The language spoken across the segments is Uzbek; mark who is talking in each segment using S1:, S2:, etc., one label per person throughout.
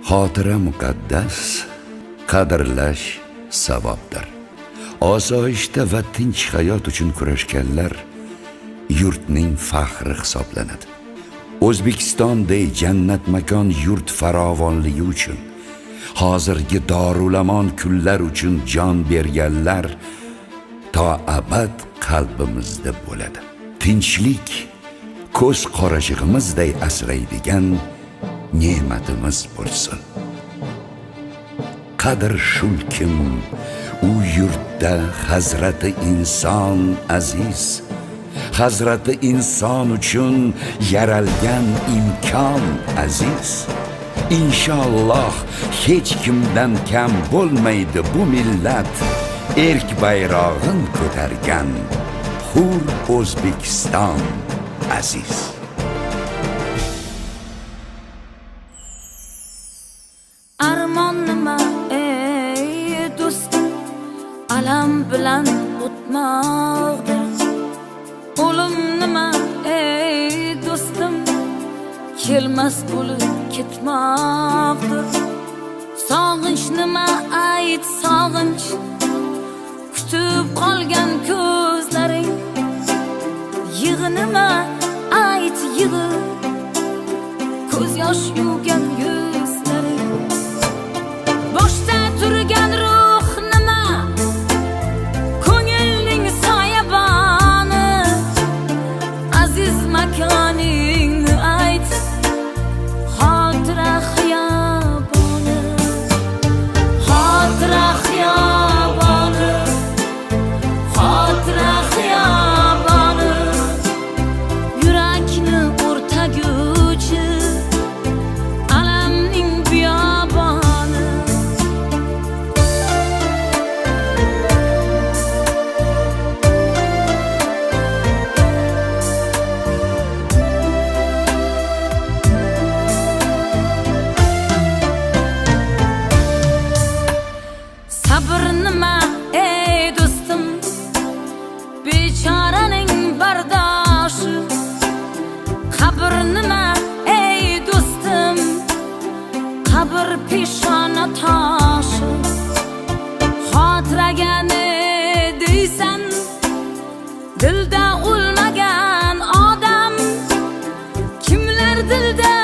S1: Xotira muqaddas, qadrlash savobdir. Osoyishta va tinch hayot uchun kurashganlar yurtning faxri hisoblanadi. O'zbekistondek jannat makon yurt farovonligi uchun, hozirgi dorulamon kunlar uchun jon berganlar to abad qalbimizda bo'ladi. Tinchlik ko'z qorachig'imizday asraydigan ne'matimiz bo'lsin. Qadr shulkim u yurtda hazrati inson aziz, hazrati inson uchun yaralgan imkon aziz. Inshaalloh hech kimdan kam bo'lmaydi bu millat, erk bayrog'in ko'targan hur O'zbekiston aziz.
S2: Armon nima ey do'stim, alam bilan o'tmoqdir. O'lim nima ey do'stim, kelmas bo'lib ketmoqdir. Sog'inch nima ayt sog'inch, kutib qolgan ko'zlaring. Yig'i nima ayt yig'i, ko'z yosh yuvgan yuzlaring. Boshda turgan ruh nima, ko'ngilning soyaboni. Aziz makoningni ayt, xotira xiyoboni. Xotira xiyoboni, xotira xiyoboni. Yurakni o'rtaguvchi alamning biyoboni. Sabr nima ey do'stim, bechoraning bardoshi. Qabr nima ey do'stim, qabr peshona toshi. Xotiraga ne deysan, dilda o'lmagan odam. Kimlar dilda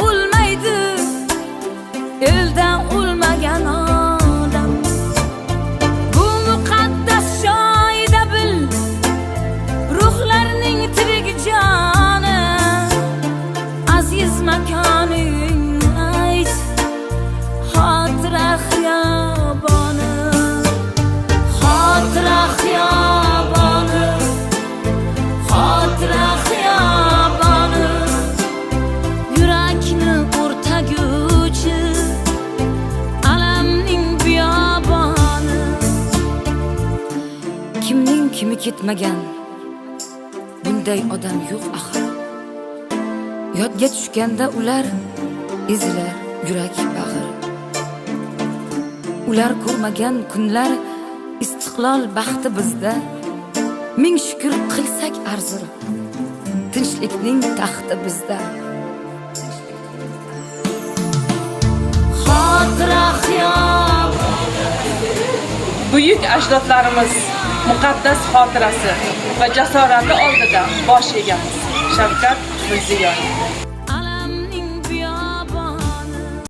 S2: o'lmaydi, elda o'lmagan odam. Bu muqaddas joyda bil, ruhlarning tirik joni. Aziz makoning ayt, xotira xiyoboni. Xotira xiyoboni, xotira xiyoboni. Yurakni o'rtaguvchi alamning biyoboni. Kimning kimi ketmagan bunday odam yo'q axir. Yodga tushganda ular ezilar yurak bag'ir. Ular ko'rmagan kunlar istiqlol baxti bizda. Ming shukr qilsak arzir, tinchlikning taxti bizda. Xotira xiyoboni.
S3: Buyuk ajdodlarimiz muqaddas xotirasi va jasorati oldida bosh egamiz. Shavkat Mirziyoyev.